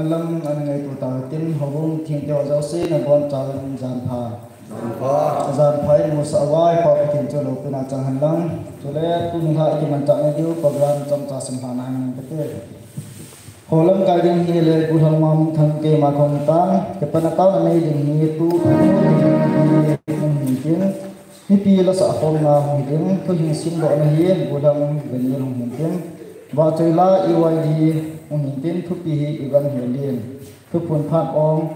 Lâm anh ngày tụ tàu tin hồng thiên tiêu giáo sĩ là con cháu giàn phái một xã vai hoặc thiên châu lục na chẳng hành lăng cho nên cũng hai cái mình chọn điều program trong trà sinh hoạt hàng cái hồ lâm cái đình hi lệ bùn hồng mong thằng kê mà không tan cái phần tao là này đình hi tu tiếng hi là xã hội mà tiếng tôi hình xin gọi là hi bùn hồng gần như hồng tiếng và chơi la yêu đi ông tin thúc pi hi iban helien thúc phun phan ong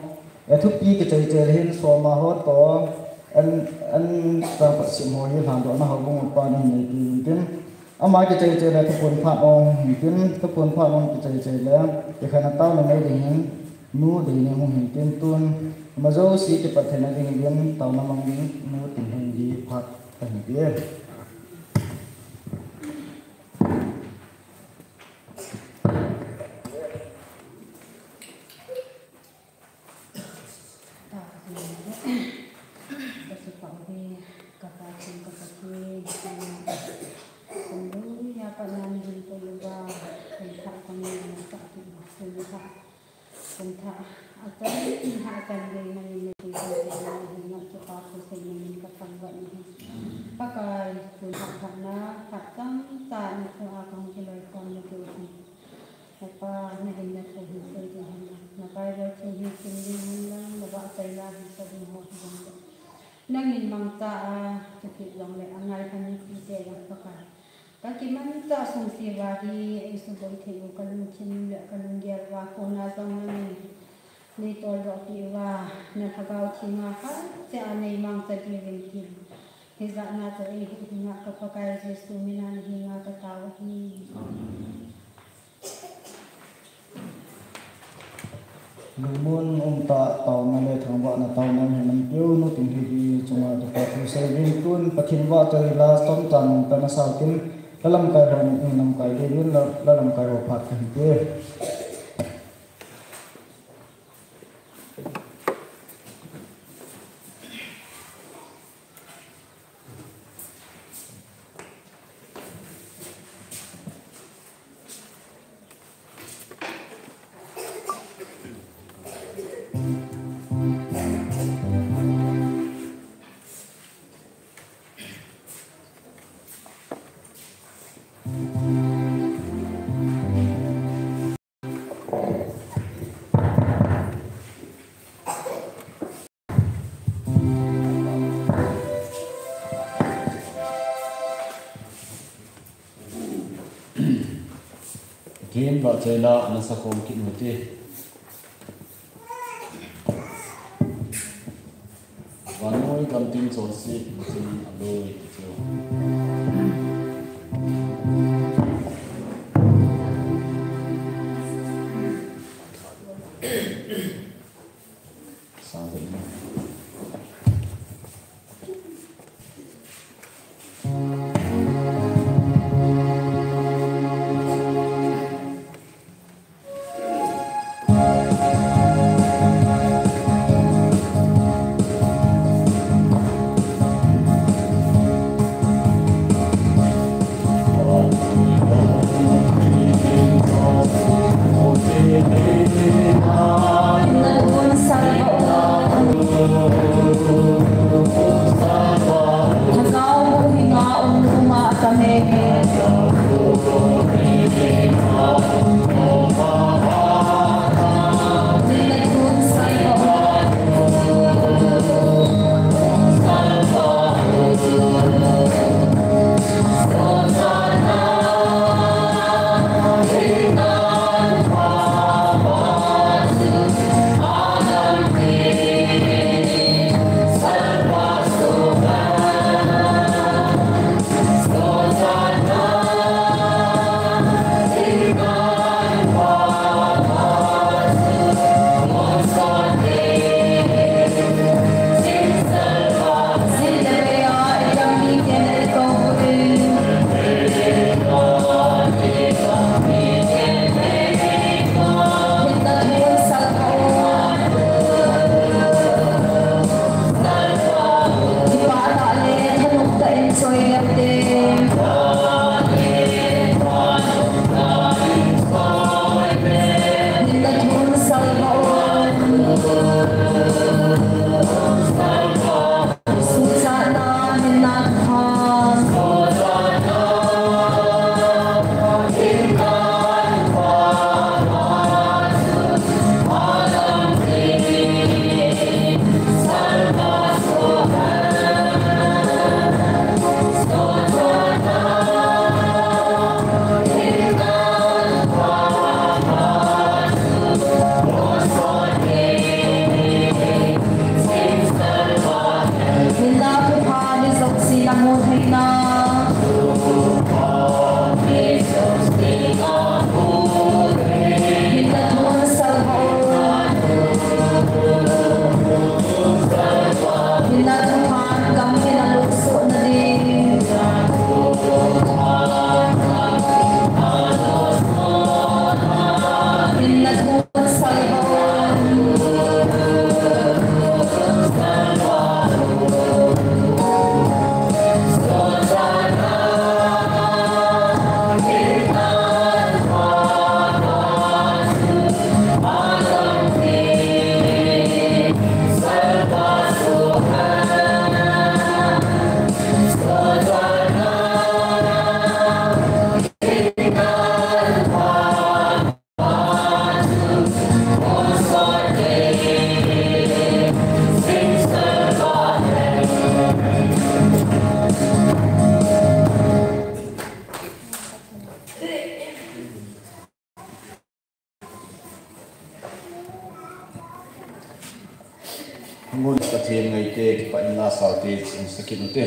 thúc pi cái chơi chơi hin so mà hot to anh ta phát sim hồi hi hàng đó nó học một pan này tin ama cái chơi là thúc phun phan ong tin thúc phun phan ong cái chơi là cái khả năng tao là mấy đình nu đình này ông tin tuôn mà dấu xí cái phần này đình viên tao nó mang đình nu tình hình đi phát thành viên pakai puntak karena takkan tak nak akan jelai kon itu apa negara itu itu nakai itu sendiri bawa saya bisa dimuat nangin mangta tukik yang le angai kan itu yang pakai kaki mangta sungsi bagi itu boleh kalung chin kalung dia wakona zaman ni tol roti wa na thagau chinga ka se anei mangta diwin Hizak na to hinga kapakai Yesu minan hinga katawa hi. Lumun umta tau na le thangwa na tau na nam pyo no ting hi chunga to pa thu se ri tun pathin wa chai la som chan ta na sa tin lalam kai ron nam kai ri la lalam kai ro phat kan pe Kim ba chơi la na sa kom kin hote vanoi kam tin chol si tin aloi cheu sa de ngun ka thiam ngai te pa in la sau te in sakit te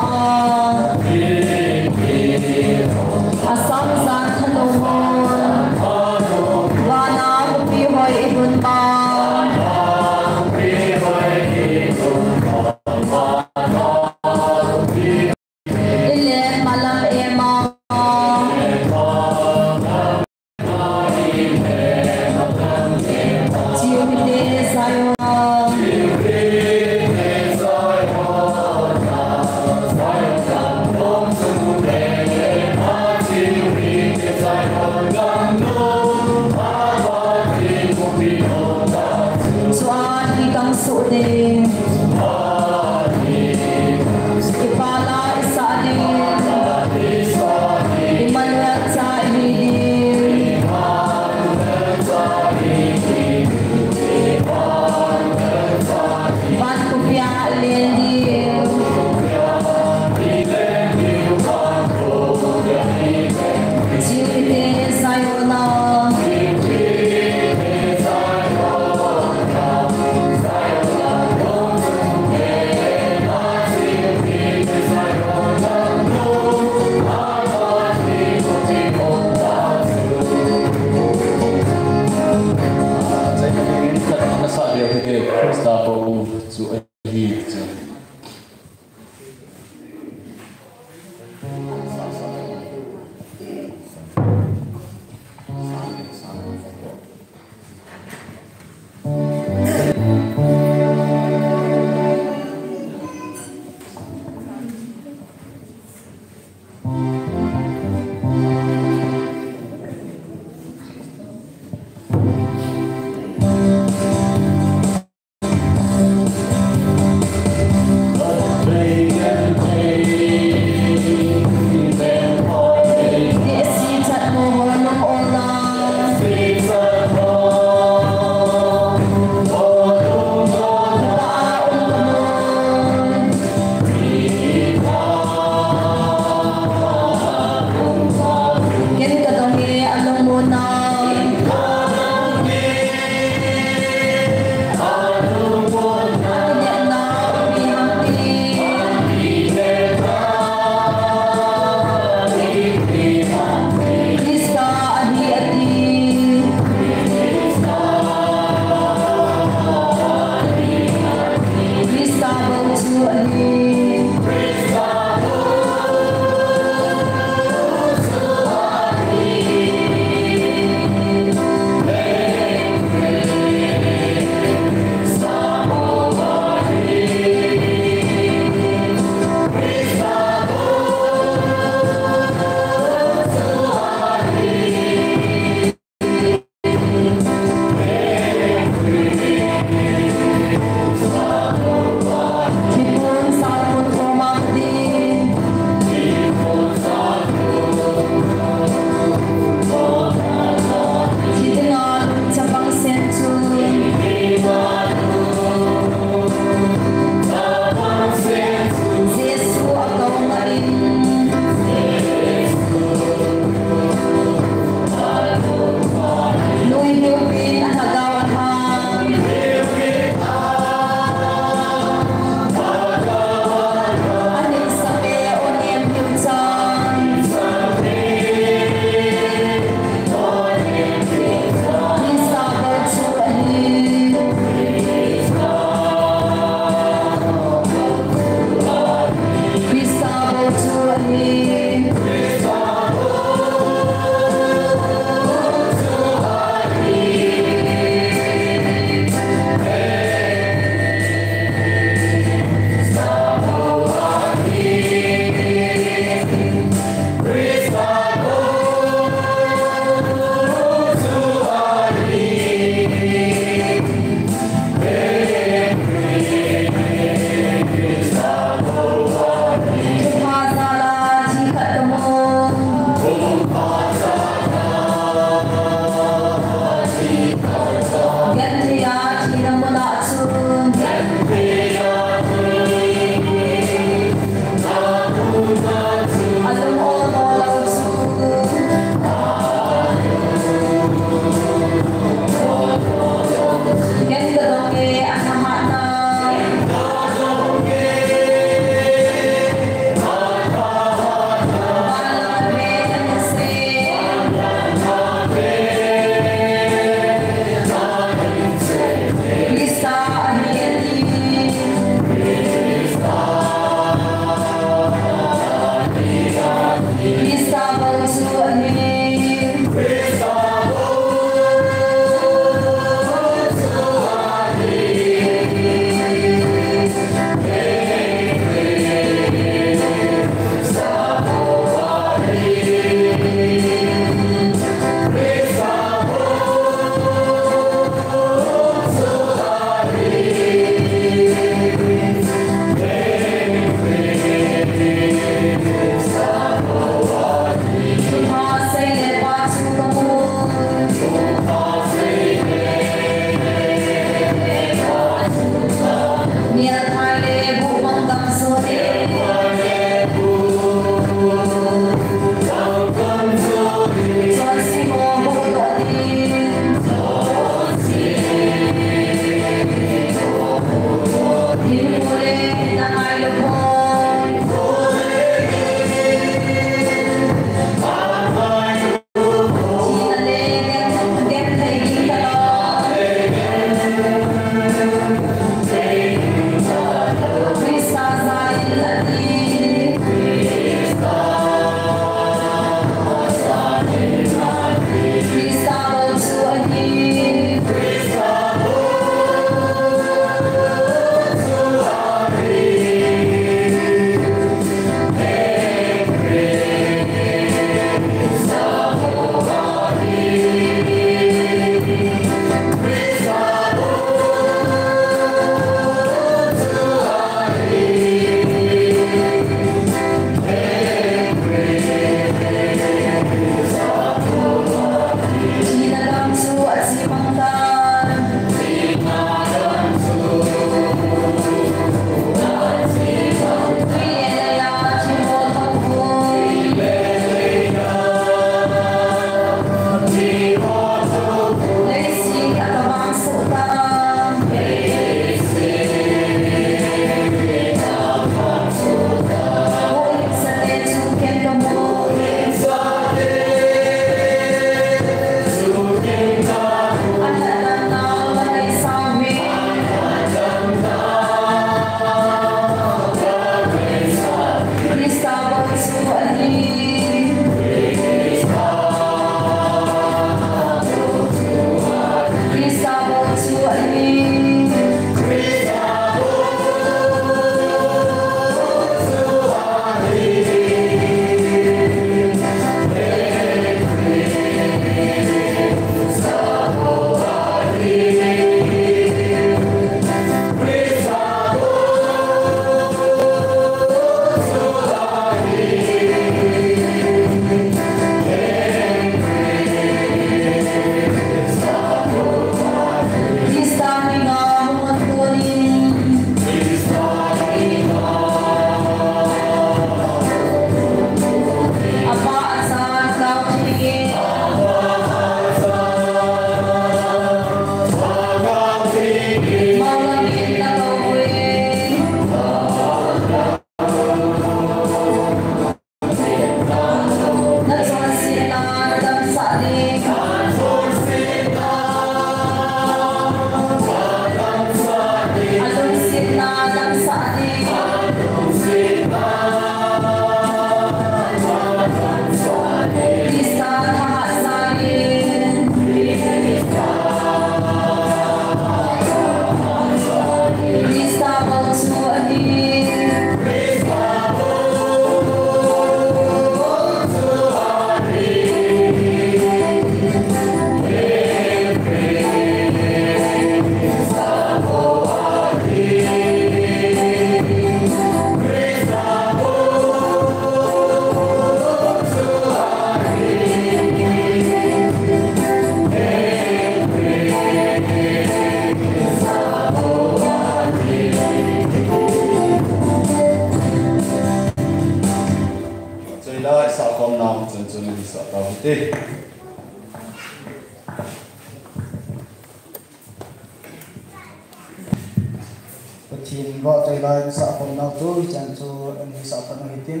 Pachin vợ trời lai xã phong nào tu chẳng cho anh xã phong này tin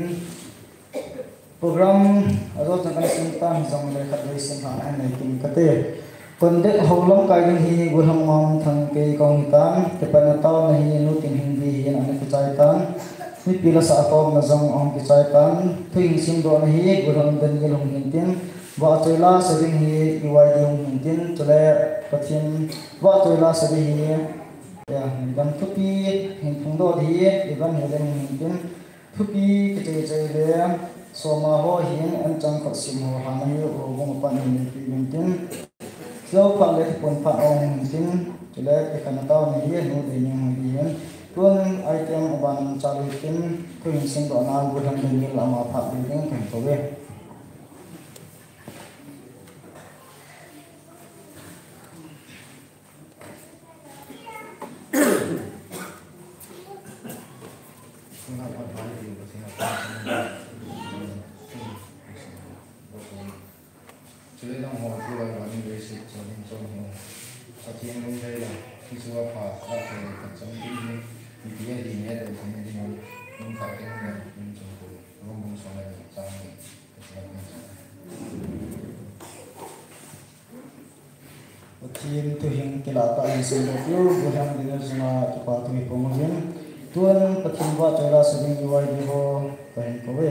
program rồi chẳng cần sinh tan dòng lời khát lời sinh hoạt anh này tin cái tê còn để hậu long cái những hi gồm hàng mong thằng cây công tan cái phần tao này hi nút tin hình vi anh cái trái tan mi pila xã phong là dòng ông cái trái tan thuyền sinh độ này hi gồm đơn như lồng hình tin vợ trời la sẽ đi hi iwai đi lồng hình tin cho lẽ pachin vợ trời la sẽ đi hi dan thupi hin thungdo di iban helen hin thupi kete chele soma ho hin an chang kho sim ho hanai o bong pan hin pi tin so pa le pon pa ong tin chele ke kana taw ni ye no de nyang hi hin tun item ban chalu tin ko hin sing do na gu dang ni la ma pha bi ding kan to we Jadi dong hong tu lah wani basic jadi macam hong. Satu yang dong saya lah, kisah apa apa macam ini dia di ni ada macam ni dong tak tahu kan macam tu. Dong bung soalnya macam ni. Pachin tu hin kilata in sin do pure buhang dinner suna pa tu pomogin tuan pachin wa chela seding iwai di ho kain kowe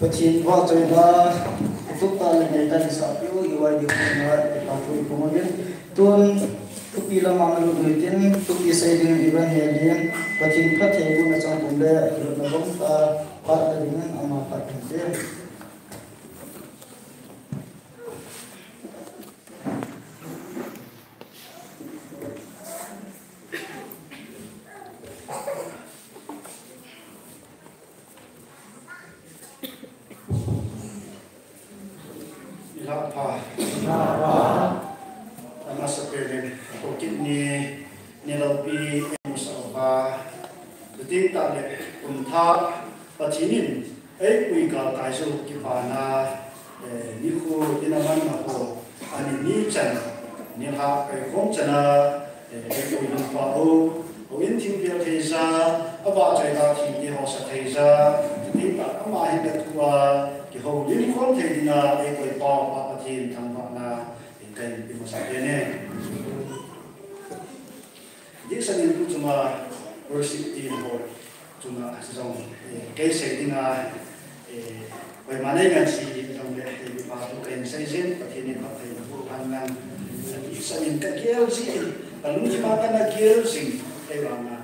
Pachin wa choi ba tuk ta le nei tan sa pyo i wa di ko na ta pu ko ma gen tun tu pi la ma lu du tin tu pi sai ding i ban he din pachin pha the bu na chang kum le ru na bom ta pa ta ding ama pa ta de Pachinin ai kui ka kai so ki pa na ni khu ina man ma ko ani ni chan ni ha kai khom chana kui ni pa o in thing pia the sa aba chai da thi ni ho sa the sa ti ta ma hi da tu wa ki ho ni khom the ni na ai kui pa pa pachin thang pa na kai bi mo sa ne di sa ni tu chuma worship team ho chúng ta sử dụng cái sự tình là về mà đây là gì trong cái thì bà tụi kênh xây dựng và thì nên có thể là phụ hành năng sẽ nhìn cái kiểu gì và lúc mà cái là kiểu gì cái bằng là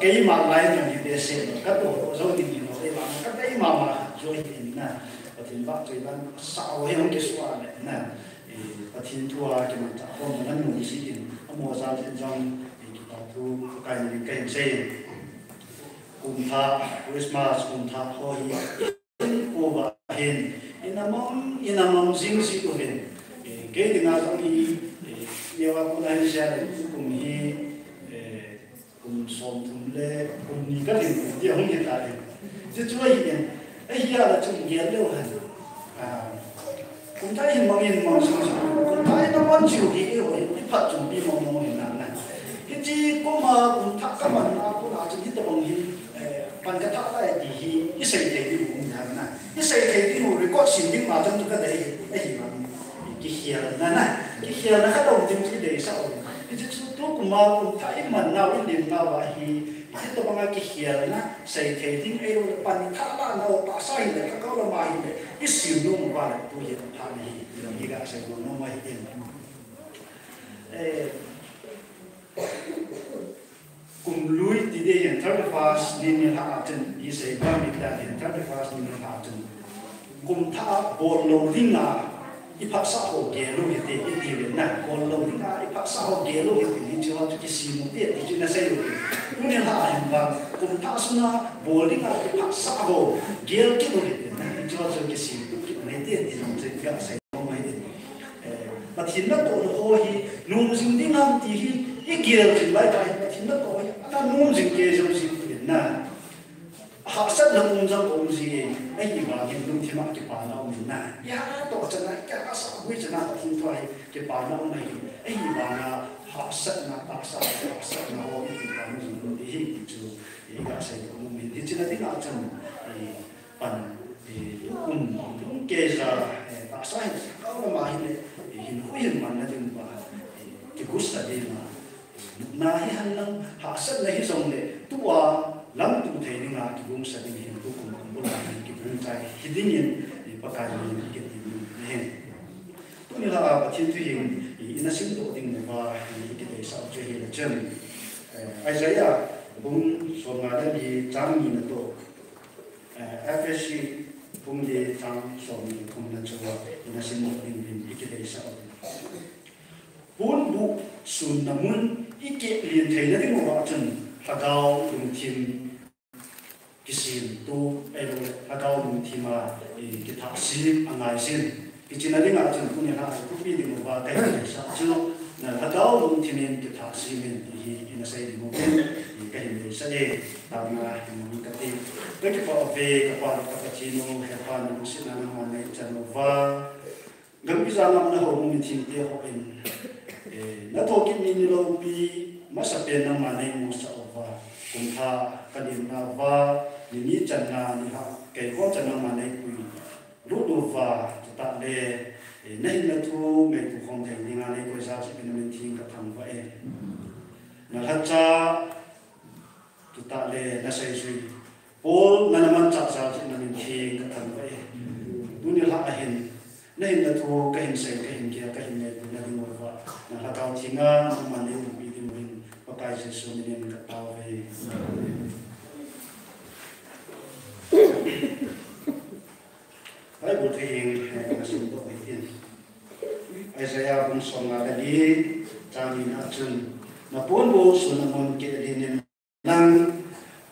cái mà lại là những cái sự các tổ rồi thì nó cái bằng cái mà rồi thì nè và thì bác tụi bạn sao hay không cái số này nè và thì thua cái mà trả không nó nổi gì thì mua ra trên trong tu kai ni kai sei kum tha Christmas kum tha ho hi ko ba hin inamong jing si ko hin ke dinga sang hi yewa ko na sha kum hi kum som thum le kum ni ka din di hong hi ta de ji chu hi den ai ya la chung ge le han kum ta hin mong kum ta na mon chu hi ho hi pa chung bi mong ni na chỉ có mà cũng thắc các bạn nào cũng là chỉ tập bằng gì bằng cái thắc này thì cái xây thì cái cũng thằng này cái xây thì cái hồi có xin nhưng mà trong cái đấy cái gì mà cái kia này cái kia nó khác đồng tiền cái đấy sao cái chỉ tôi cũng mà cũng thấy mà nào cái điểm nào vậy thì cái tập bằng cái kia này xây thì cái ấy bằng thắc là nào ta sai đấy các câu là mà cái siêu nông vào tôi hiện thằng này thì cái xây của nó mới tiền cùng lui thì đây hiện thirty fast nên hạ chân đi xây ba mươi đại hiện thirty fast nên hạ chân cùng thà bồn lâu đinh à ít phát xã hội ghé luôn hiện tại ít điều nè bồn lâu đinh à ít phát xã hội ghé luôn hiện tại nên cho cái gì một tiết thì chúng ta xây được nên hạ hiện và cùng thà xuống à bồn đinh à ít phát xã hội ghé cái luôn hiện tại nên cho cái gì cái này tiết thì chúng ta sẽ xây không mấy tiết mà hiện tại tôi nói hi nung sinh đinh am thì cái kia thì lại phải thì nó có nó nung sinh kia trong sinh biển nè họ rất là mong rằng ông gì ấy thì mà hiện đúng thì mà cái bà nó mình này ya tổ chân này cái các xã hội chân nào thì thôi cái bà nó này ấy thì mà họ rất là bác xã họ rất là họ thì bà nó dùng để hình chú thì các sẽ của mình thì chỉ là tiếng nào chân thì phần thì cũng kể ra bác xã có mà hình hối hình mà nó đừng bà cái cú sẽ đi mà na hi han lang ha sat la hi song le tua lam tu thei ni nga ki bum sa ni hin tu kum kum bula ki bum chai hi ding yin ni pa ka ni ki ti ni hen tu ni la pa thiên tu yin ina sim do ding ne ba ni ki te sa che hi la chen ai sai ya bum so nga da ni chang ni na to FSC bum de chang so ni kum na chwa ina sim do ding ki te sa bốn bộ xuân năm mun ít kệ liền thấy là cái ngõ chân hà cao đồng thiên cái xin tu ai đâu hà cao đồng thiên mà cái tháp xin anh ai xin cái chuyện này ngã chân cũng như là cũng biết được một vài cái sao chứ là hà cao đồng thiên nên cái tháp xin mình thì nó sẽ được một cái hình này sẽ để tạo ra một cái gì với cái bảo vệ các bạn các chị nó hay bạn nó sẽ làm một cái chân một và gần bây giờ nó hồ mình thiên địa họ in na to ki ni lo pi ma sa pe na ma nei mo sa wa kum tha ka dim na wa ni chan na ni ha ke ko chan na ma nei ku ru du wa ta le nei na tu me tu khong thai ni nga nei ko sa si bin men thing ka thang wa e na ha cha tu ta le na sai sui pol na man cha sa si na men thing ka thang wa e du ni la a hin nei na tu ka hin sai ka hin kia ka hin me na ni mo wa na la tao thi nga ma ne u bi din min pa kai se so ni ka tao ve ai bu thing na sim do ai tin ai sa ya bun so nga da ni cha ni na chun na pon bo so na mon ke di ni nang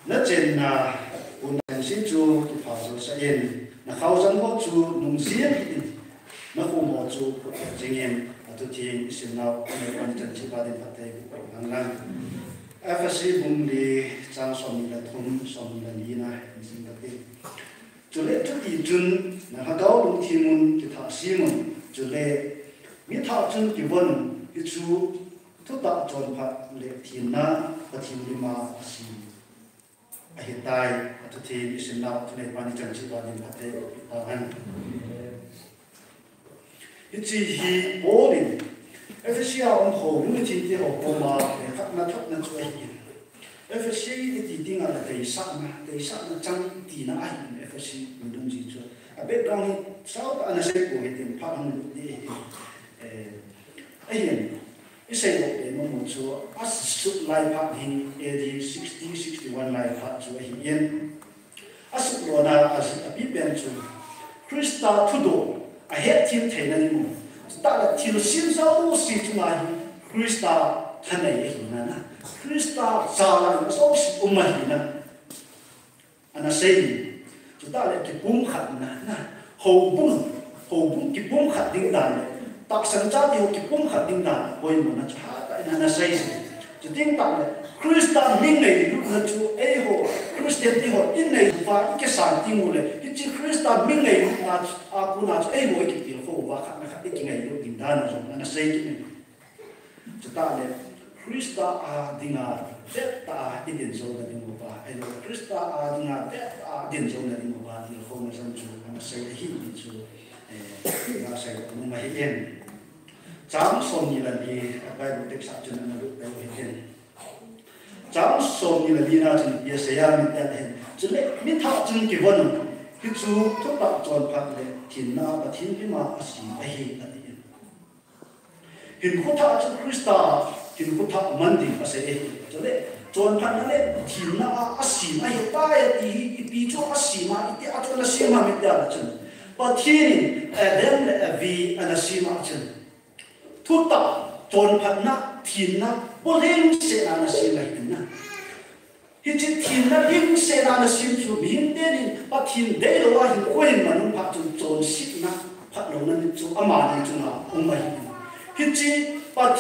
na chen na un na si chu ki pha so sa yen na khao zang ho chu nung sia na khu mo chu jing yen tu thiên sinh nào người quan trọng chỉ ba đến phát tế của hàng năm FSC bung đi trang sòng là thun sòng là gì này sinh phát tế chủ lệ trước thì chun là hàng cao đúng thiên môn thì thọ sĩ môn chủ lệ biết thọ chun thì vân cái chú thúc tạo tròn phật lệ thiên na và thiên lima sĩ hiện tại tu thiên sinh nào tu này quan trọng chỉ ba đến phát tế của hàng chỉ hi bố đi, FSC ông hồ những cái chuyện học của mà để các nó thấp nó chơi gì, FSC cái gì là đầy sắc nó trăng thì nó ai FSC mình đúng gì chưa, à biết rằng sao anh sẽ của cái tiền phát hành đi, ấy hiện cái xây dựng để mà một số asut live phát hình AD 61 live phát cho hiện asut đó là asut bị biến cho Krista Thudo a hết thiên thể này mu ta là thiên sinh sao si chúng ta Krista thân này gì nè Krista sao là nó sao si mày nè anh say chúng ta lại cái bung khát nè hầu bung cái bung khát tiếng đàn tác sản cha điều cái bung khát tiếng đàn quên mà nó chả tại anh say chúng tiếng đàn Krista mình này lúc nào chú ấy hồ Christian thì họ in này và cái sản tiếng ngủ này cái chữ Krista mình này lúc nào aku nào chú ấy hồ cái tiếng hồ và khác cái ngày lúc tiếng đàn rồi anh say cái này chúng ta này Krista tiếng à tết ta cái điện số là tiếng ngủ và ai rồi Krista tiếng à tết điện số là tiếng ngủ và tiếng hồ nó sang chú anh say cái hình điện số là say nhưng mà hiện chám xong như là đi cái bộ texas cho nên là được cái hiện chám xong như là đi ra trên địa xây mình đã hiện cho nên biết thạo trên cái vấn cái chú thúc đẩy tròn phát lên thiên na và thiên cái mà gì ấy hiện là gì hiện khúc thạo cho Krista hiện khúc thạo mình thì phải sẽ cho nên tròn phát lên thiên na gì ấy hiện tại thì bị cho gì mà thì cho nó gì mà mình đã chân và thiên đem vì anh gì mà chân thúc đẩy tròn phát na thiên na bố lên sẽ là gì vậy na hiện chỉ thiên na lên sẽ là gì chú miền đến và thiên đấy là hiện quên mà nó phát tròn tròn xịt na phát lâu nên chú âm mà này chú nào ông mày hiện chỉ và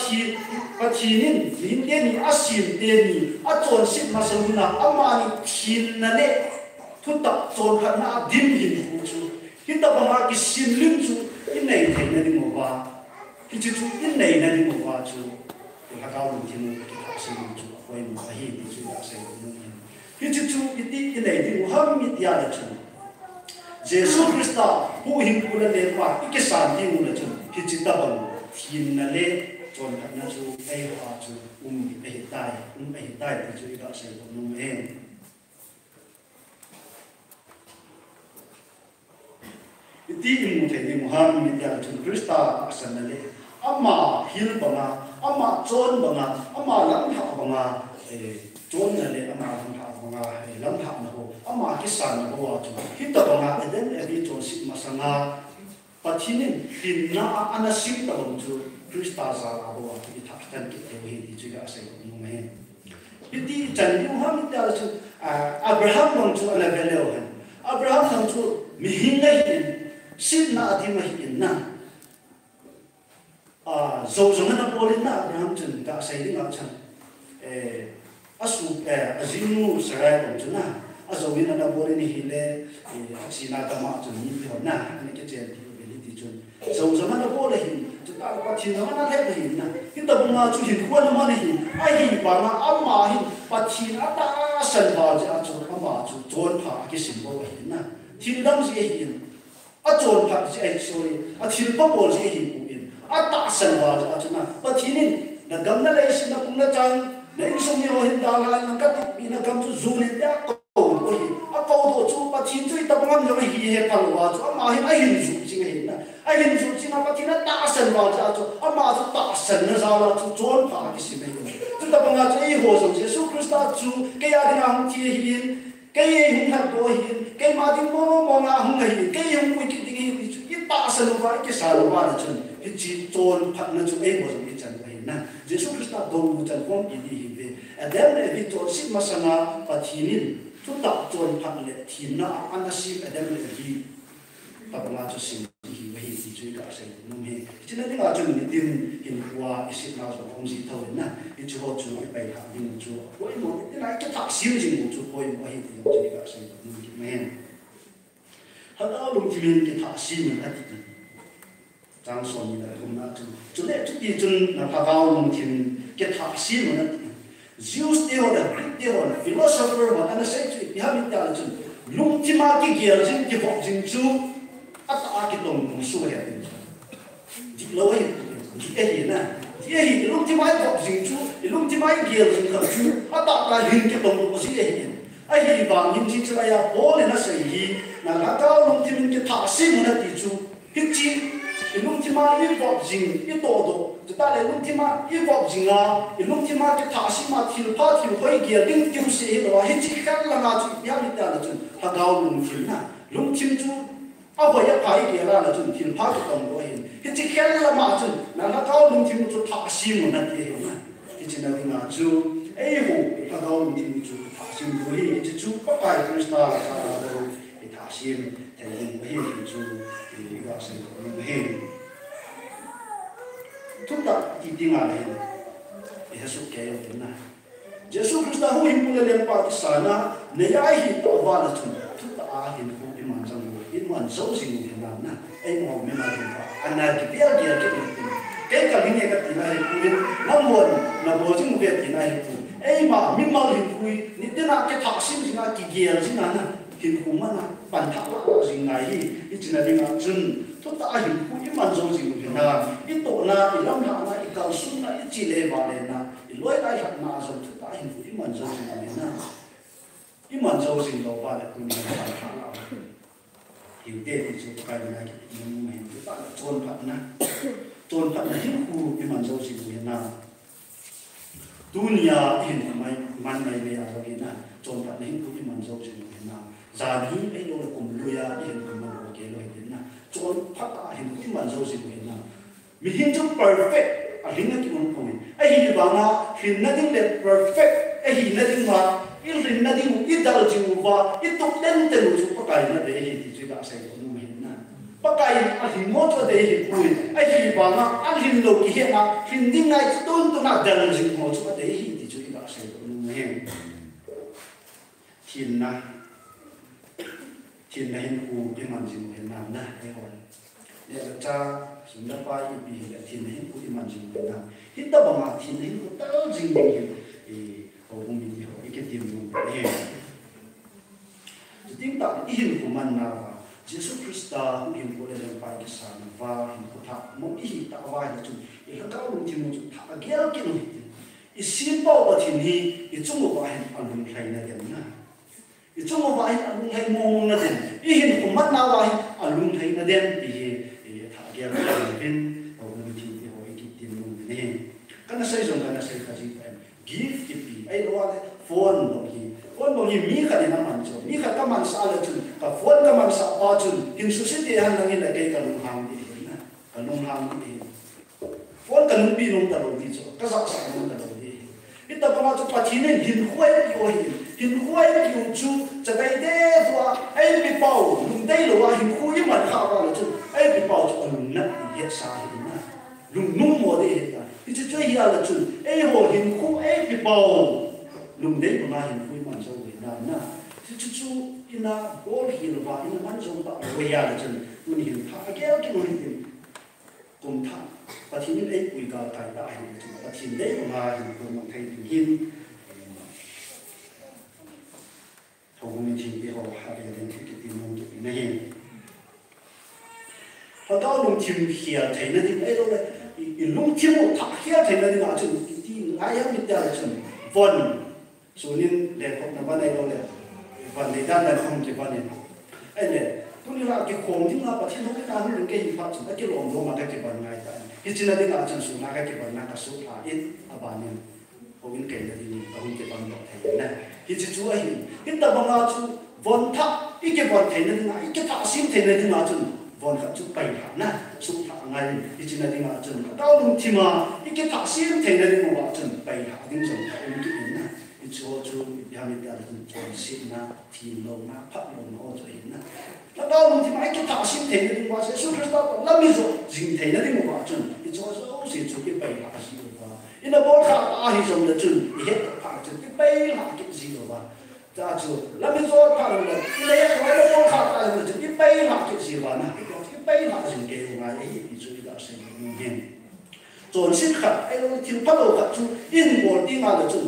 thiên nên miền đến ni xịt đến ni tròn xịt mà sao na âm mà ni thiên na đấy thu tập tròn khát na dim hình phụ chú khi tập bằng cái xin linh chú cái này thấy là đi một và cái chú cái này là đi một và chú cái cao đồng thiên cái tháp sinh chú quay một cái hình chú đã xây dựng cái chú cái này đi một hâm mít ya là chú Jesus Christ hu hình phụ là lên và cái sản đi là chú cái chú tập bằng thiên là lên tròn khát na chú ai hoa chú ai tai thì chú đã xây dựng nông em ti imu thei muhan mi ya chun krista asanale ama hil banga ama chon banga ama lam ha banga chon nale ama lam ha banga lam ha na ho ama kisan na ho chu hita banga eden ebi chon sit masanga pathinin tinna anasim ta bang chu krista za abo ti thak tan ki te hi di chu ga sai no me ti chan yu ha mi ta chu abraham bang chu ala veleo han abraham bang chu mi hin lai sin na adi mahin na zo zo na polin na Abraham chun ka sai ding a chan asu azinu sarai bang chun na azo win na polin hi le sina ta ma chun ni ho na ne ke chen ti ability chun zo zo na polin chu ta pa thin na le hi na ki ta ma chu hin ko na ma ni ai hi ba na amma hi pa thin a ta san ba ja chu amma chu chon pha ki sim bo hi na thin dam si hi a chon pha si ai sorry a thil pa bol si hi ku in a ta san wa ja chuna pa thinin na gam na le sin na pung na chang na in sum ni ho hin da la na ka ti na gam chu zu ni da ko ko hi a ko do chu pa thin chu ta bang no hi he pa wa chu a ma hi a hin zu chi hi na a hin zu chi na pa thin na ta san wa ja chu a ma chu ta san na za la chu chon pha ki si me chu ta bang chu i ho so Jesus Christ chu ke ya na hang chi hin cái hung hăng của hiện cái mà tiếng mô ngà hung hăng cái hung quy cái tiếng chú ít ta sân qua cái sao qua là chân cái chỉ trôn phật nó chú ấy một cái chân vậy nè Jesus Christ đồng một chân phong cái gì về Adam này bị trôn xích mà sang và thiên chú tập trôn phật lệ thiên nó ăn nó xích Adam này gì tập là chú sinh thì về thì chú cả sẽ nông hệ cho nên là chú mình tìm hiện qua cái xích nào rồi không gì thôi nè cái chú họ chú cái bài học những chú với một cái này cái thạc siêu gì một chú coi một hiện thì chú cả sẽ nông cái men hắn ở đồng chí mình cái thạc siêu mình hết thì trang số mình là không nào chú lẽ chú đi chú là phá vào đồng chí cái thạc siêu mình hết Zeus tiêu là Greek tiêu là philosopher mà anh sẽ chú đi học những cái chú lung chi ma cái kia là cái vọng chính chú ta cái đồng đồng số này chỉ lâu ấy chỉ cái gì nè chỉ cái gì lúc tí mai học sinh chú lúc tí mai kia là học chú ta cái hình cái đồng đồng số này ai gì bằng những chuyện này à bố này nó sẽ gì là nó cao lúc tí mình cái thả sinh nó thì chú cái chi lúc tí mai cái học sinh cái đồ chúng ta lại lúc tí mai cái học sinh à lúc tí mai cái thả sinh mà thiếu phá thiếu hơi kia đến tiêu sĩ rồi hết chỉ khác là ngã chú biết mình ta là chú ta cao lúc tí nè lúc tí chú à bây giờ phải kia là chúng thiên phá cái đồng của hiện cái chỉ khen là mà chúng là nó cao lung thiên chúng thả sim một năm kia mà cái chỉ là cái mà chú ấy hồ nó cao lung thiên chúng thả sim của hiện cái chú bắt bài Krista là đâu cái thả sim thì của hiện chú thì cái sự của hiện chúng ta chỉ đi ngài hiện cái sự kéo thế này Jesus Krista hu hình của lên Pakistan này ai hiện tạo ra là chúng ta hiện của cái màn trong in man so sing ni na na ai mo me ma ta ana ki pia dia ke ka ni ka ti na ri na mo na bo jing ve ti na ri ai ma mi ma ri ku ni te na ke tha sim jing a ki gia jing na hin ku ma na ban tha la jing na hi i chi na ding a chun to ta hin ku i man so sing ni na i to na i lam na na i ka sun na i chi le ba le na i loi na hat na so ta hin ku i man so sing ni na i man so sing lo ba le ku ni na tha la hiểu thế thì chúng ta phải là những người chúng ta tôn phật là những khu cái màn dâu gì của Việt Nam dunia hiện tại man này bây giờ cái nào tôn phật là những khu cái màn dâu gì của Việt Nam giờ đi ấy đâu là cùng lui ra hiện tại mình có cái loại thế nào tôn phật là hiện cái màn dâu gì của Việt Nam mình hiện trong perfect à hiện cái món không ấy hiện bảo là hiện nó tiếng là perfect ấy hiện nó tiếng mà ít hiện nó tiếng ít đạo chịu và ít tục đến từ chúng ta cái nó để hiện thì đã xảy ra một hiện na, bắt cái anh hình một cho để hiện bùi, anh hình bảo là anh hình lâu kia na, hình đi ngay tôn tôn na đàn hình một cho để hiện thì chúng ta xảy ra một hiện, hiện na, thiên này cụ cái màn gì hiện nam na cái hồn để được cha chúng ta qua những bị hiện thiên này cụ cái màn gì hiện nam hít ta bằng mà thiên này cụ tao gì thì họ cũng bị họ cái tiền luôn đấy tiếng tạo in của mình nào Jesus Christ cũng in của lên bài cái sản và in của tháp một ý tạo vai là chúng thì các cao đồng thiên một chúng tháp cái cái này ý xin bảo và thiên hi ý chung một bài anh luôn hay là cái nào ý chung một bài anh luôn hay mong là gì ý hình của mắt nào bài anh luôn hay là đen thì tháp cái là bên họ đồng thiên thì họ cái tiền luôn này cái nó xây dựng cái nó xây cái gì vậy gift cái gì ấy đó là phone còn nhiều mỹ khá là nằm chỗ mỹ khá các man sa là chun cả phun các man sa ba chun hình sự sẽ để hàng năng in là cái cả lùng hàng đi na cả lùng hàng đi phun cả lùng bi lùng ta lùng đi chỗ các dạng sản lùng ta lùng đi ít ta bao nhiêu phát triển nên hình khuấy kiểu chuจะได้เด้ตัวไอ้ปีเป่าลุงได้หรือว่าหินคุยมันข้าวเราชนไอ้ปีเป่าจะลุงนั่นเฮ็ดสาหินนะลุงนุ่มหมดเลยเฮ็ดนะที่จะช่วยเฮียเราชนไอ้หัวหินคุไอ้ปีเป่าลุงได้มาหินคุยมันจะนะที่จู่ๆอินาบอลหินว่าอินามันจะต่อเวียร์จนมันหินท่าแก้วกินหินกลมท่าปะทินไอ้ปุยกาไก่ได้หินจนปะทินได้มาหินกลมมันไทยหินทงมีทีที่เขาหาเรื่องที่กินมันกินไม่เห็นพอเราลงทีมเขียนไทยนั่นที่ไอ้เราเลยลงทีมทักเขียนไทยนั่นที่อาจจะที่ไอ้ยังมีแต่จนวันส่วนนี้เด็กคนนั้นวันไหนเราเลยวันในด้านนั้นคงจะวันนี้ไอ้เนี่ยตัวนี้เราเกี่ยวกับที่เราประเทศเราไม่ได้เรื่องเกี่ยวกับสิ่งที่เราลงมาได้เกี่ยวกับไงแต่ที่จริงแล้วที่อาจารย์สุนัขเกี่ยวกับนักสู้ผ่าอินอาบานินเขาเป็นเก่งแต่ที่นี่เขาเป็นเกี่ยวกับเราไทยนะที่จะช่วยที่แต่บางเราช่วยวันทักอีกเกี่ยวกับไทยนั่นนะอีกทักสิ่งไทยนั่นนะจนวันเขาช่วยไปหานะสู้ผ่าไงที่จริงแล้วที่อาจารย์เราลงที่มาอีกทักสิ่งไทยนั่นนะจนไปหาที่จนเขาเป็นเก่งนะchỗ chỗ nhà mình đã được chọn xin na thiên lâu na phát lâu na cho hiện naแล้วเราที่ไม่คิดถามสิ่งที่นี่ว่าจะสู้คริสต์แล้วมีส่วนสิ่งที่นี่ว่าจนที่จะสู้สิ่งที่ไปหาสิ่งว่าอินเดียบอกข้าอาหิจงเลยจนเหตุผ่านจนที่ไปหากิจสิ่งว่าจะจู่แล้วมีส่วนผ่านเลยอินเดียบอกข้าอาหิจนที่ไปหากิจสิ่งว่านะที่ไปหาสิ่งเกี่ยวกับไอ้ที่จู่ที่เราสิ่งนี้จนสิ่งขัดไอ้เราที่พัดเราขัดจู่อินบอลที่มาเลยจน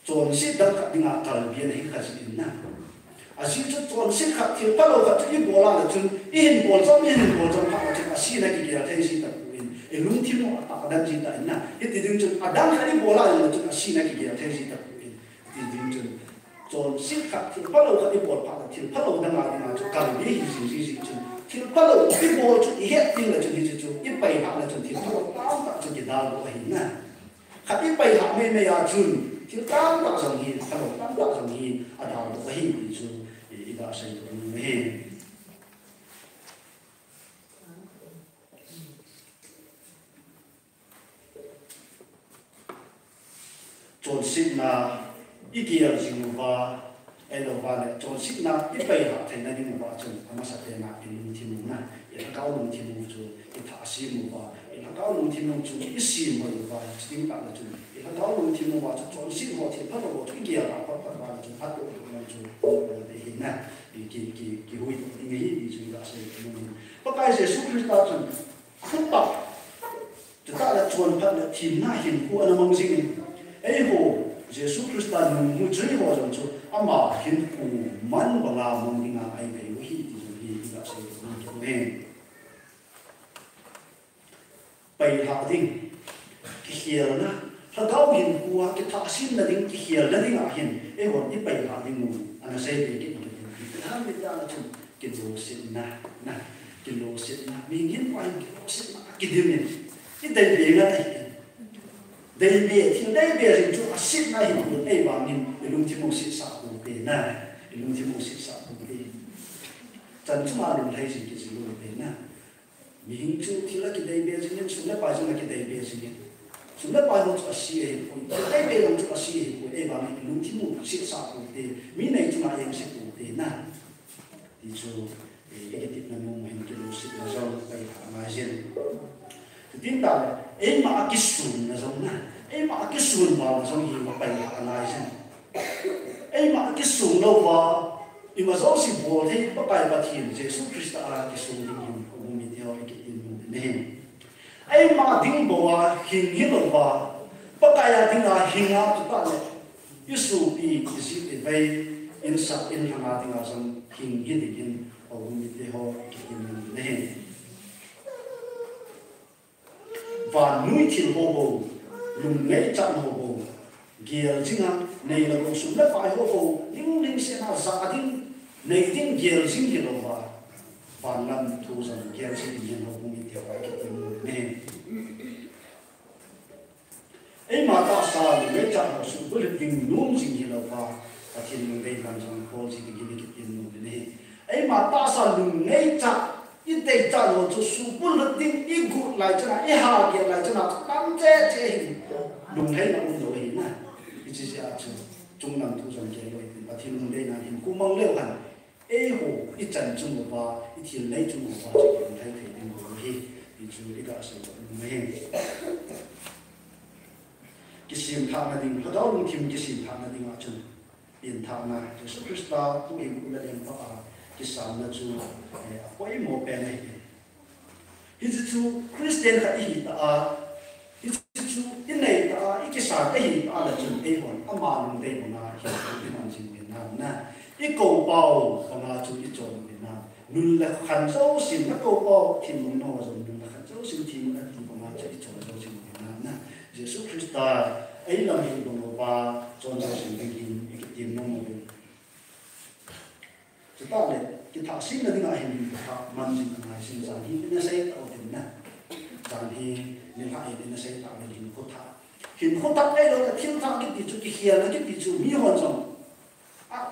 จนสิ่งดังขัดที่งาการเบียนให้ขัดสิ่งนั้นอาชีพจนสิ่งขัดที่พัดเราขัดที่บอลอะไรจนอินบอลซ้ำอินบอลจนพัดเราจนอาชีพนั้นกี่เดียวเท่าสิ่งต่างๆเอลุงที่มันอัดดันจิตใจนะที่ดึงจนอัดดันขัดที่บอลอะไรจนอาชีพนั้นกี่เดียวเท่าสิ่งต่างๆที่ดึงจนสิ่งขัดที่พัดเราขัดที่บอลพัดที่พัดเราดังอะไรจนการเบียนสิ่งจนที่พัดเราที่บอลจนเหตุที่เราจนที่จนที่ไปหาเราจนที่พัดเราตามตัดจนกี่ดาวเราเห็นนะขัดที่ไปหาไม่ยากจนที่ตามตัดจนที่พัดเราตามตัดจนที่อัดดาวเราเห็นจนอีกาใส่ตัวนี้เห็นจนสิ่งนั้นอีกอย่างสิ่งว่าไอ้เราว่าเนี่ยจนสิ่งนั้นอีไปหาแทนนั่นที่มันว่าจนธรรมชาตินะเป็นลุงที่มุ่งนะอย่างก้าวลุงที่มุ่งจนอีท่าสิ่งมุ่งว่าอย่างก้าวลุงที่มุ่งจนอีสิ่งมุ่งว่าสิ่งต่างๆจนอย่างก้าวลุงที่มุ่งว่าจนสิ่งว่าที่พัดเราจนอีกอย่างว่าจนพัดเราจนได้เห็นนะกี่หุ่ยนี่ไงดีจนได้ใช่ไหมเพราะการเสียสุขคือการจนขึ้นต่อจะได้จนพัดทีมหน้าเห็นกูอันนั้นมันสิ่งไอ้โหเยซูคริสต์นั้นมุจริโหจนจู่อามาเห็นกูมันบางอามันดิ่งไอ้เบลฮีที่จนฮีที่ก็ใช่มันจงเองไปหาดิ่งที่เขียนนะถ้าเขาเห็นกูว่าที่ทักษิณนั่นดิ่งที่เขียนนั่นดิ่งเห็นไอ้วันที่ไปหาดิ่งมึงอันนั้นใช่เป็นกินถ้าไม่ได้ละจนกินโลสินะกินโลสินะมีเงินวันกินโลสินะกินเดือนนี้ที่ได้เบี้ยอะไรได้เบี้ยที่ได้เบี้ยสิ่งชั่วสินะเห็นคนไอ้บางนินลุงที่มุ่งศิษย์สาวเป็นนะลุงที่มุ่งศิษย์สาวเป็นจันทร์มาลุงไทยสิ่งที่สิ่งลุงเป็นนะมีหิ้งชั่วที่ละกินได้เบี้ยสิ่งนี้สุดแล้วไปจนละกินได้เบี้ยสิ่งนี้สุดแล้วไปลุงจะชี้เห็นคนได้เบี้ยลุงจะชี้เห็นคนไอ้บางนินลุงที่มุ่งศิษย์สาวเป็นมีในจุดมาอย่างสิ่งเป็นนะที่จู่ไอ้ที่นั่นมุ่งเห็นกินโลสินะจนไปหามาเช่นที่ตาไอ้มากิสุนนะจงนะไอ้มากิสุนมาจงหิวไปหาอะไรเช่นไอ้มากิสุนเราว่าไอ้ ima zo si bol thei pa kai pathin Jesus Christ a ki sung ding hin ko mi dio ki tin ne ai ma ding bo wa hin hin lo ba pa kai a ding a hin a tu ta le Yesu pi ki si te vai in sa in hanga ding a sang hin hin hin ko mi dio ki tin ne và nuôi thiên hồ bồ lùng lấy chặn hồ bồ giềl chính hả này là cuộc sống đất phải hồ bồ những linh sẽ nào giả tin này tin giềl chính thì đâu và làm thu rằng giềl chính thì hồ bồ bị thiểu cái tình này ấy mà ta sao lấy chặn hồ sống với tình luôn chính thì đâu và thiên lùng đây làm rằng hồ chính thì cái tình này ấy mà ta sao lùng lấy chặn ít đây cha lo cho su bún lợn tinh ít gут lại cho nó ít hà kia lại cho nó nắm chế chế đúng thế là cũng rồi nè ít chỉ là trung nam thu trong cái rồi và thiên lùng đây là thiên cũng mong leo hẳn ê hồ ít chân trung một và ít thiên lấy trung một và chỉ cũng thấy thì thiên cũng hi thì chú đi cả sự mê cái sim tham là đình họ đâu luôn thiên cái sim tham là đình ở chân biển tham là Jesus Christ cũng hiểu cũng là đình pháp cái sản là chú quay một bên này hít chú Christian là hít hít chú cái này cái sản cái hít là chú cái hồn âm mà luôn đây mà hiện cái nam sinh Việt Nam nè cái cầu bào mà chú cái chỗ Việt Nam nun là khăn dấu xin nó cầu bào thì mình nói rồi nun là khăn dấu xin thì mình mà chú cái chỗ dấu xin Việt Nam nè Jesus Christ ấy là mình đồng và cho nó sinh cái tìm mong một chúng ta để cái thảo sinh là cái này hình thảo man sinh là này sinh sản hình nó sẽ tạo thành nè sản hình nên lại nó sẽ tạo thành hình khốt thảo ấy là thiên thảo cái gì chú cái hiền là cái gì chú mi hoàn xong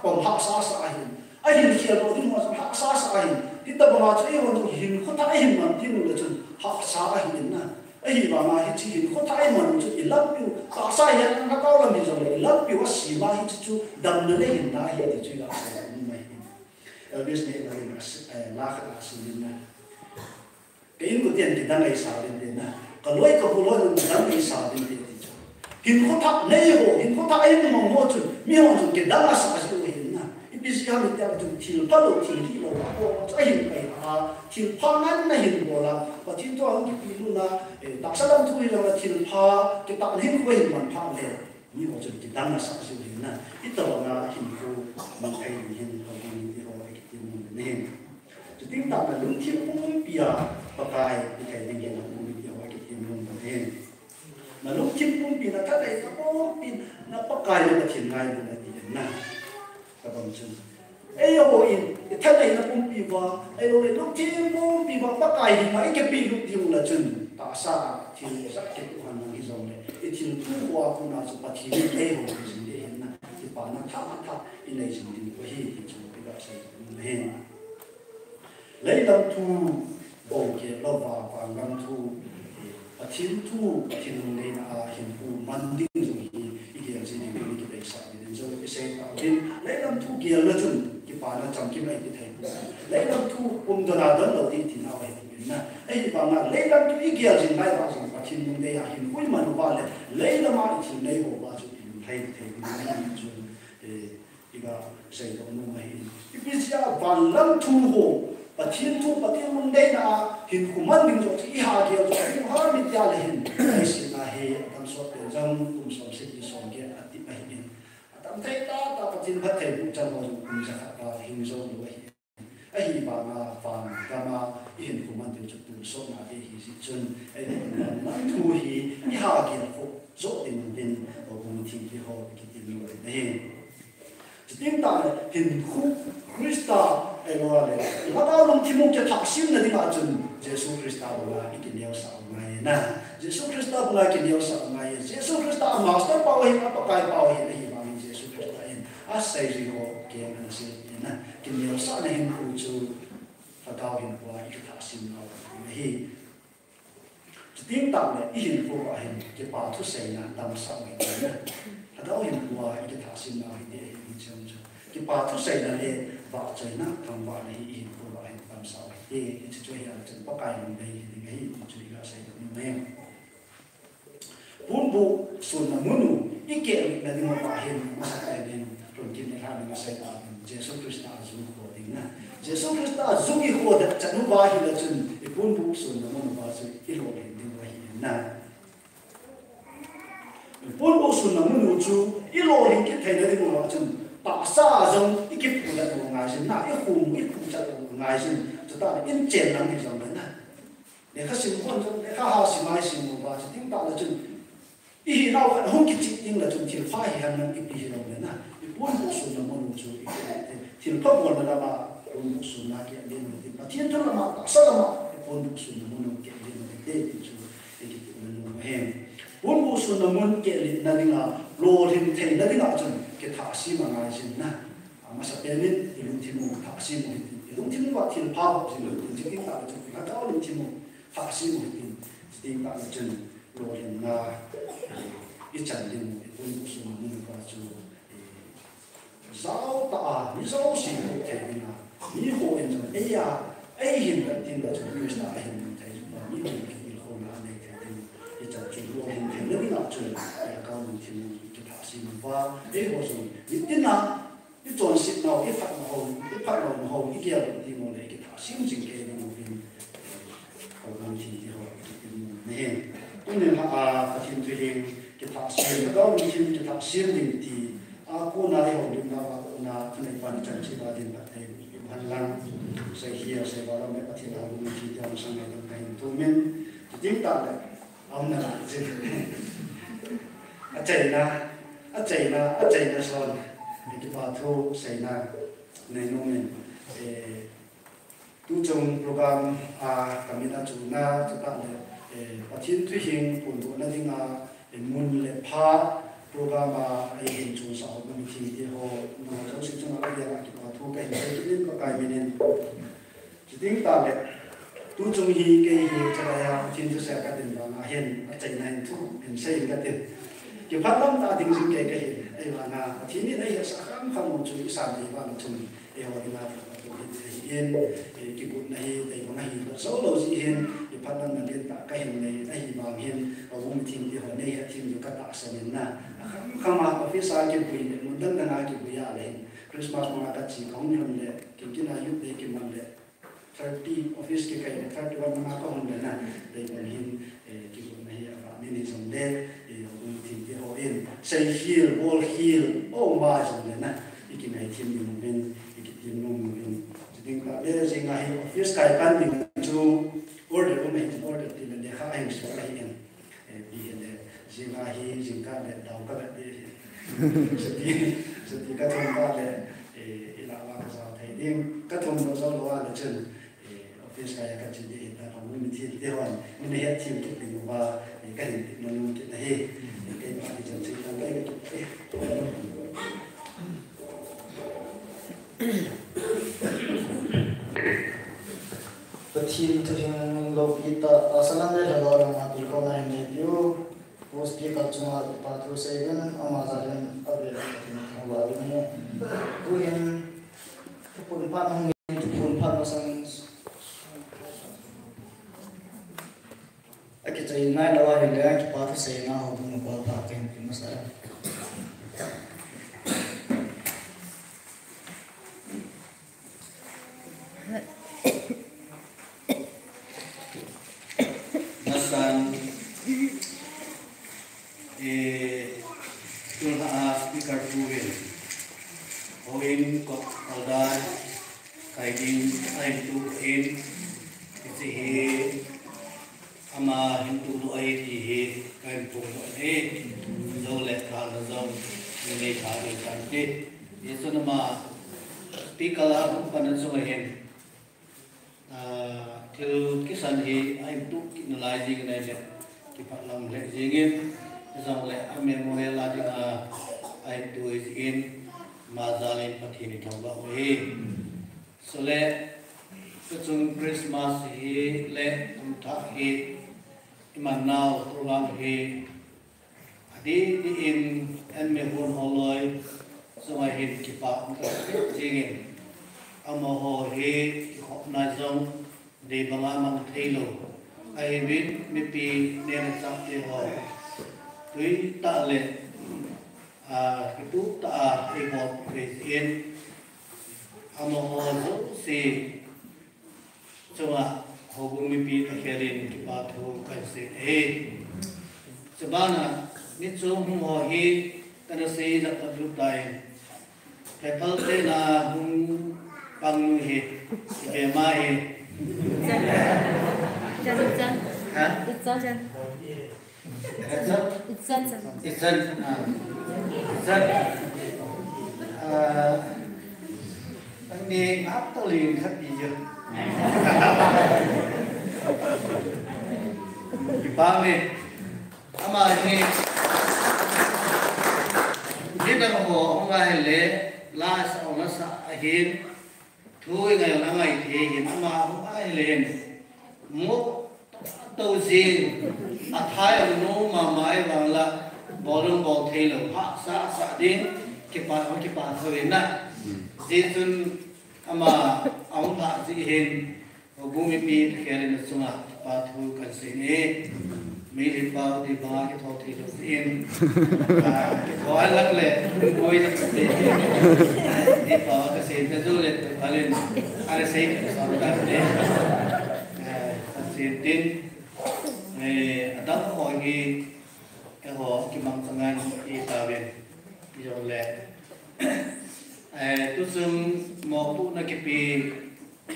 bằng hạ sa hình ấy hình hiền rồi thì hoàn xong hạ sa hình thì tập mà chú ấy hoàn xong hình khốt thảo hình mà thiên là chú hạ sa hình nè ấy mà chỉ hình khốt thảo mà chú ý lấp biểu hạ sa hình nó cao làm gì rồi lấp biểu xì mà hình chú đầm lên hình đá hình thì chú là Elvis này là lá khát sinh linh cái in của tiền thì đang ngày sao đến đến còn lối của lối là đang ngày sao đến đến hình khốt tháp này hồ hình khốt tháp ấy mà ngô chun miêu chun cái đang là sao chứ hình na ít biết gì ham thì chun thil phát lộ thil đi lộ hồ cái hình này thil phang ngắn này hình bộ là và thil cho cái gì luôn là đặc sắc lắm thôi là thil pha cái tạo hình của hình mình phang này miêu chun cái đang là sao chứ hình na ít tao là hình của mình thấy hình nên chỉ tính tạo là đúng thiên cũng bia và cái cái định nghĩa là cũng bia cái thiên luôn nên mà lúc thiên cũng bia là cái này nó có tin nó bắt cái là thiên ngay luôn là tiền na các bạn chứ ấy rồi cái này nó cũng bia và ấy rồi lúc thiên cũng bia và bắt cái thì mấy cái bia lúc thiên là chừng ta sa thiên sắc cái hoàn năng cái dòng này cái thiên thu hoa cũng là sự phát triển ấy rồi cái gì đấy na cái bản nó tháp cái này gì thì có gì thì chúng cái đó sẽ nên lấy lâm thu bầu kia lo và lâm thu thiên thu thiên này là hiện phụ man đinh rồi ý kiến gì thì mình cái sao thì rồi cái xe tạo nên lấy lâm thu kia là chun cái bản nó trong cái này cái thầy lấy lâm thu đó là đơn đầu tiên thì nào hay thì na ấy bảo là lấy lâm thu ý kiến gì này là gì và thiên này là hiện phụ mà nó vào lấy lâm mà thiên này hồ vào rồi thầy mình rồi thì cái xây dựng nó hay bây giờ và lâm thu hồ và thiên thu và thiên môn đây là hình của mình mình rồi thì hà kia rồi thì hóa mình ra là hình cái gì là hệ tâm số tiền dân cũng sống sinh đi sống kia là tiếp này hình tâm thấy ta và thiên phát thầy cũng chẳng bao giờ cũng sẽ và hình rồi như vậy ấy bà mà phàm mà hình của mình thì chụp số mà cái gì chân ấy là thu hi hà kia phụ số tiền tiền ở vùng thiên kia họ cái tiền người này tiếng ta hình khúc Christa ấy là nó đã luôn thì một cái thắc sinh là đi vào chân Jesus Christa là cái điều sao này nè Jesus Christa là cái điều sao này Jesus Christa master bảo hình apa cái bảo hình này mà Jesus Christa hình xây gì họ cái này sẽ nè cái điều sao này hình cụ chú phát đạo hình qua cái thắc sinh nào này tiếng ta là hình của hình cái bảo thu xây là tâm sao này phát đạo hình qua cái thắc sinh nào này cái bà thu xây là để vợ chơi nát thằng vợ này in của vợ làm sao để chỉ chơi là chân bắt cái mình đây thì cái chuyện là xây được như thế bốn bộ xuân là muốn đủ ý kiến là đi một vài hình mà cái này rồi kiếm được hai mình xây ra Jesu Krista azum ko ding na Jesu Krista azum I ko da chanu ba hi la chun ipun bu sun na mon ba su ilo hin ding ba hi na ipun bu sun na mon chu ilo hin ki thai na ding ba chun pa sa zong ikip pu la no ngai sin na I hum I pu cha no ngai sin cha ta in chen nang hi zong na để các sinh con trong để các họ sinh mai sinh và chỉ tính tạo là chừng ý nào phải không kịp nhưng là chừng chỉ phải hàng năm kịp ý nào nữa nè bốn bộ số là môn chủ thì pháp luật là mà bốn bộ số là cái liên quan đến thiên thân là mà sao là mà bốn bộ số là môn cái liên quan đến chủ cái môn hèn bốn bộ số là môn cái liên là những là lô hình thành là những là chừng cái thả sĩ mà ngài sinh nè mà sắp đến thì luôn thiên môn thả sĩ một luôn thiên môn thiên pháp thì luôn thiên tính tạo chừng cái đó luôn thiên môn thả sĩ một tính tạo chừng lô hình là ít chẳng liên bốn bộ số là môn và chủ giáo ta ni giáo sĩ cũng thế na ni hồ in trong ấy à ấy hiện tại tin là chúng tôi đã hiện thấy mà ni hồ cái hồ là này thế thì cái trận chúng tôi hiện thấy nó là chuyện là cao mình thì cái thả sinh và ấy hồ rồi những tin nào cái chuẩn sinh nào cái phát nào hồ cái kia thì một này cái thả sinh chính cái này một viên hồ mình thì hồ này nên là thiên thủy hình cái thả sinh đó mình thì cái thả sinh thì aku nari hobi nawa na tunai pancang ciba din pakai halang saya hiya saya bawa mereka tidak mungkin jam sangat dengan tumen jadi tak ada awak nak acai na son itu batu saya na nenumen tu jom program kami nak cuna tetap patin tu hing untuk nanti na mun lepa program ai hình chung sao mình thì họ nó trong sự trong cái việc thì họ thu cái hình có cái bên chỉ tính ta là tu chung hi cái cho là thiên chúa sẽ cái tiền đó là hiện chạy này thu hiện xây cái tiền cái phát tâm ta tính sinh cái hình ấy là thì này đây sẽ không một chút sản gì mà chung ấy họ đi làm hiện cái cuộc này đây có này số lâu gì hiện cái phát tâm là hiện tại cái hình này đây bằng hiện ở vùng thiên thì họ này thiên chúa các đạo sẽ nên na không mà office ai cái quỷ một đấng đấng ai cái quỷ à đấy Christmas mà các chị không nhận đấy cái này giúp để cái mình đấy 30 office cái này 31 mà có không đấy nè đây là hiện cái quỷ này và mình đi xong đấy vùng thiên thì họ in say heal wall heal mà xong đấy nè cái này thiên mình cái thiên mình tiếng là bây giờ ngay office cái ban mình chú order của mình order thì mình để khai hành số này hiện vì hiện là hi jing ka le dau ka le seti ka thon ka le ila wa ka sa thai ding ka thon do so lo wa le chen office ka ya ka chi de ta ka mun thi de wan min he thi ki ding wa ka hi mun ki na he ke ma ti chen chi ka le Patin tu yang lo kita asalan dari orang mati kau nak review post dia kat cuma patro seven amazalan ada yang baru ni tu yang pun pasang kita ini lawa hilang patro seven hubung kau pakai masalah speaker tuwin oin ko aldan kaidin ain tu in iti ama hintu lu ai ti he kain pu e zo le ka da zo ni ka de kan ti yesu nama speaker la pan so hen til kisan hi ain tu kinalizing ne le ki pa lam le jingin zong le amen mo la ding I do it in Mazalin Patini Tamba. So let Sutung Christmas he let Umta he Imanao Tulang he Adi in and me one holloy so I hit keep up singing Amaho he Nazong de Bangamang Taylor. I win maybe near something or Tui Tale itu tak ikut Kristian amo ho zo si chunga hobung mi pi ta khelin ki pa thu kan se e sabana ni chung ho hi kana se da ta lu dai pe pal te na hung pang nu hi ke ma hi ha anh đi áp tao liền hết gì chưa ba mươi ama ini kita mau orang le la sa sa ahin thui ngày là ngày thì hiện ama orang lên một đầu tiên thái nó mà mãi bằng là bỏ lông bỏ thề là phá sa đến cái bà thôi nè Jizun ama ông ta chỉ hiện bumi pi khéo lên sunga pathu kan sini mili pau di ba cái thau thì được yên có lắc lệ vui được đi pau cái gì cái du lịch lên ai sẽ sao cái đấy xin tin đó hội nghị cái họ cái bằng sang anh đi tàu biển rồi lệ tu sum mo tu na kipi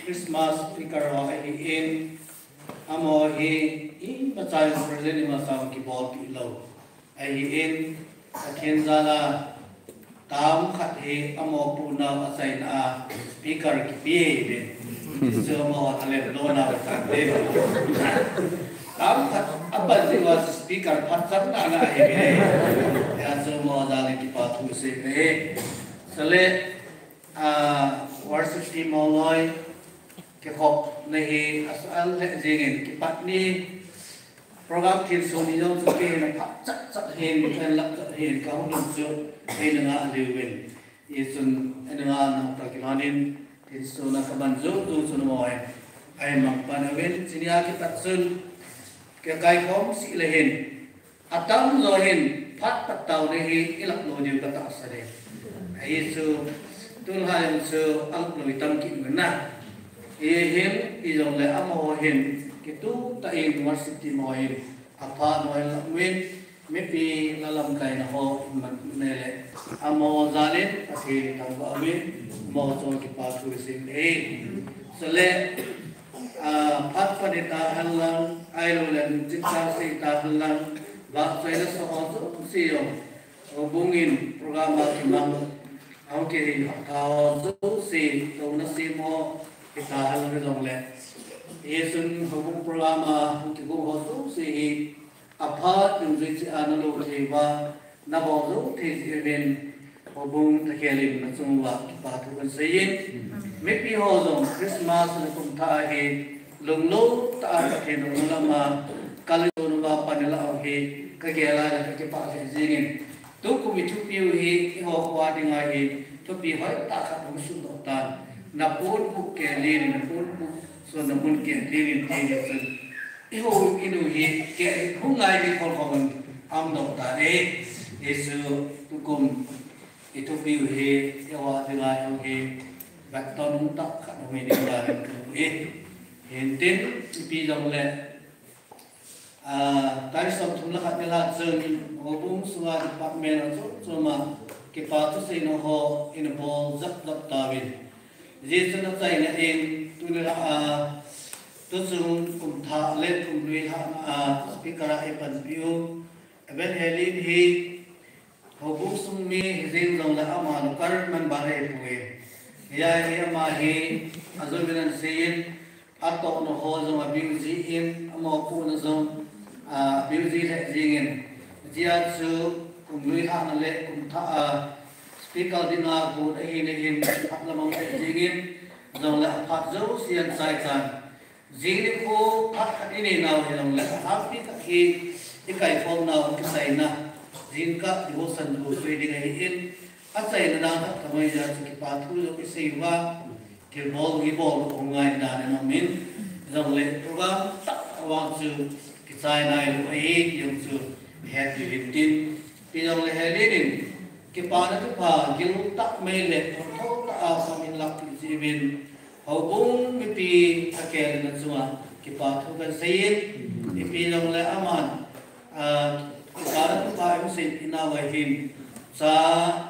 Christmas speaker ho in amo hi in bachai present ma sam ki bol ki lo ai in athen zala tam khat he amo pu na asai na speaker ki pi de so mo ale lo na ta de tam khat apa ji was speaker phat sat na na he ya so mo zala ki pa thu se ne sale worship team moloi ke khop nahi asal le jingen ki patni program tin so ni jong ke na phat chat hen kan lak hen ka hon so hen nga lewin yesun enga na ta kilanin tin so na kaban zo tu so no ai ai mak panawen sinia ki patsun ke kai khom si le hen atam zo hen phat patau nahi ilak no diu ka ta sare Yesu tul hai su al loi tam ki na e hen i jong le amo hen ki tu ta in worship ti moi apa noi la wen me pi la lam kai na ho man ne le amo zalen ati tang ba wen mo so ki pa thu sin e so le phat panita halang ai lo len jik sa si ta halang ba sai la so ho si yo bungin program ki mang ông kia thì họ thao dấu xì đâu nó xì mò cái ta hay là cái dòng lệ Yesun hubung programa ki go ho dấu xì apa đừng duy trì anh lo thì và na bỏ dấu thì bên hubung ta kia lên nó chung là ba thu kan sayin mấy pi ho dòng Christmas là cũng tha hi lung lo ta cái nó là mà kali nó ba panela hi cái kia là cái pa cái gì tu cũng bị chụp yêu hi họ qua đi ngay hi chụp bị hỏi ta khát muốn xuống đầu tan na bốn bút kẻ liền na bốn bút xuân na bốn kẻ liền thì xuân yêu inu hi kẻ không ngay đi con con am đầu ta đấy Yesu tu cũng itu yêu hi họ đi ngay hi bắt tao nung tak khát muốn đi ra đến cái hiện tin bị dòng lệ tadi sabtu lah kat nila zeng hobung suara dekat merah tu cuma kita tu sih noho in bol zap tawin. Jadi sudah saya ni tu nila tu sung tha let lui speaker ipan view event helin hi hobung sung mi zeng dong la amal kar man bare puwe. Ya hi ama hi azul binan sein atau noho zong abing ziin ama pu na zong biểu gì thế riêng dia su cùng lui thang lệ cùng tha speaker đi na bu đây in phát là mong thế riêng dòng lệ phát dấu xiên sai san riêng đi cô phát cái này nào thì dòng lệ phát đi các khi cái phong nào cái sai na riêng các điều san bu suy đi ngay in ắt sai na đang phát kamai ra cái phát thu cái sai va thì bol cái bol của ngay đàn nó min dòng lệ program want to sai này lúc ấy dùng sự hẹn thì tin bây giờ là hẹn đến cái pa nó cái pa cái lúc tắc mê lệ thâu ta không in lạc thì gì bên hậu bung cái pi thà kề lên xuống cái pa thâu cái xây cái pi lòng lệ aman cái pa nó cái pa em xây ina vay him sa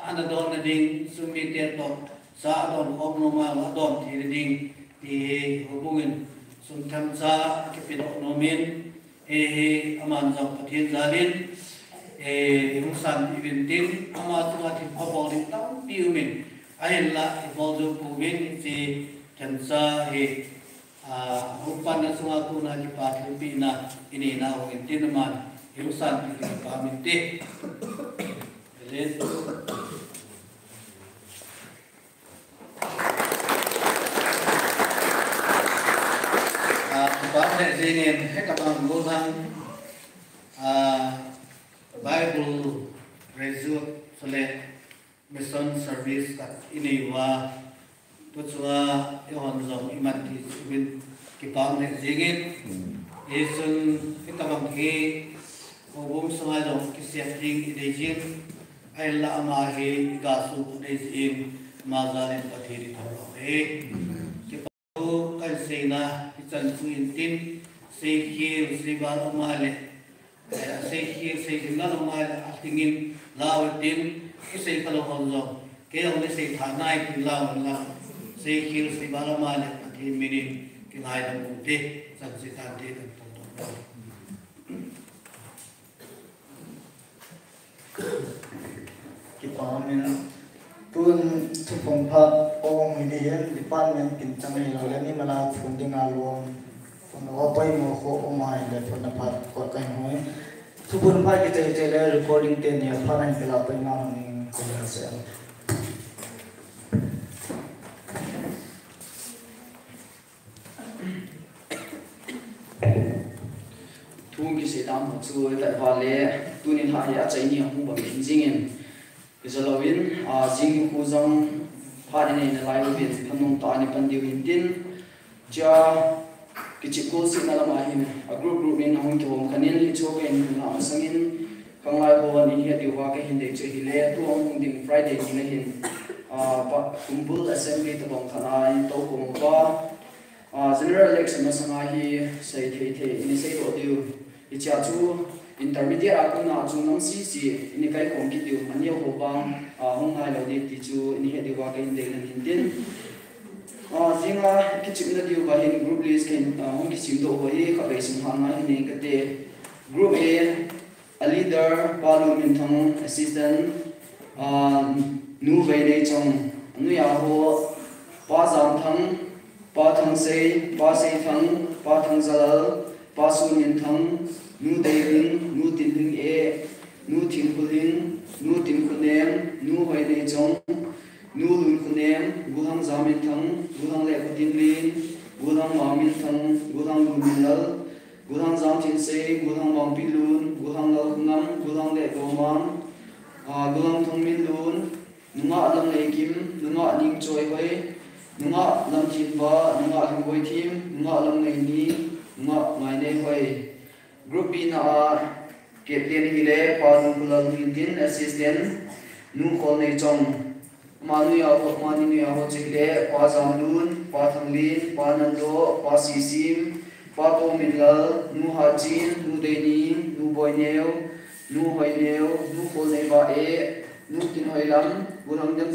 anh đòn là đinh sumi tiệt đòn sa đòn hộp nô mà đòn thì đinh thì hậu bungin sum tham sa cái pi đòn nô min aman dòng phát hiện ra lên yung san ibentin ama tunga ti pabolin tam piu min ayen la iboldo pugin si kansa upan na sunga tuna ki patlupi na ini na ong tinaman yung san ti pamiti let ba ne dingin hekabang gulhang Bible Result Select Mission Service kat ini wa putsua yon zong iman di subin kipang ne jingit esun kita bangki obum sungai zong kisiating idejin ayla amahi gasu idejin mazalin pathiri thoro kipahu kan seina kisan suintin sekir sribar umale xây nó là mai là tingin lao tin cái xây kalau honzo cái ông ấy xây thả nai thì lao là xây khi xây ba la mai là thì mình cái ngày là một thế sản xuất thành thế thành tổng cái pa mình tuân thu phong phật ông mình đi cái pan mình kinh trang này là lên mà là phun đi ngà luôn nó bay mồ khô ông mai để phun đập phật có cái nói thu phun phật cái chơi là recording tên này phật anh phải làm bên ngà mình cũng là sẽ thu cái sự đam học chú tại hoa lệ tu nên hạ hệ chạy nhiều không bằng kinh doanh cái giờ lâu in chính khu dòng hạ này là lại việc tham nông tài này phần điều in tin cho cái chip cố sự là mà hình group nên không kiểu không khăn nên cho cái nào sang in không lại có nên hiện điều hoa cái hình để chơi hình lệ tu ông định Friday như này hình cùng bull assembly tập đồng khả năng tàu cùng qua general election mà sang ai xây thế ini xây độ điều thì cha chú intermediate aku na chú nắm si ini cái công kích điều mà nhiều hồ bang hôm nay là đi thì chú ini hiện điều hoa cái hình để lên hình tin riêng là cái chuyện là điều và hình group list cái hôm cái chuyện độ với các bạn sinh hoạt này hình cái đề group A leader balu min thong assistant nu về đây trong nu ya ho pa zam thang sei pa thang zalal pa su min thang nu dei ring nu tin hing nu tin khulin nu tin khunem nu về đây trong nu lun khunem buhang zamin thang buhang le khutin lin buhang ma min thang buhang lun min lal buhang zam tin sei buhang mang pi lun buhang lal ngam buhang le goman buhang thong min lun nunga lam nei kim nunga ning choi hoi nunga lam thin ba nunga hing hoi thim nunga lam nei ni nunga mai nei hoi group b na captain hile pa nu kulal tin assistant nu khol nei chong manu ya ho mani ya ho chile pa zam lun pa thang lin pa nan do pa sisim pa to min lal nu ha chin nu de ni nu boy neu nu hoi neu nu khol nei ba nu tin hoi lam buhang jam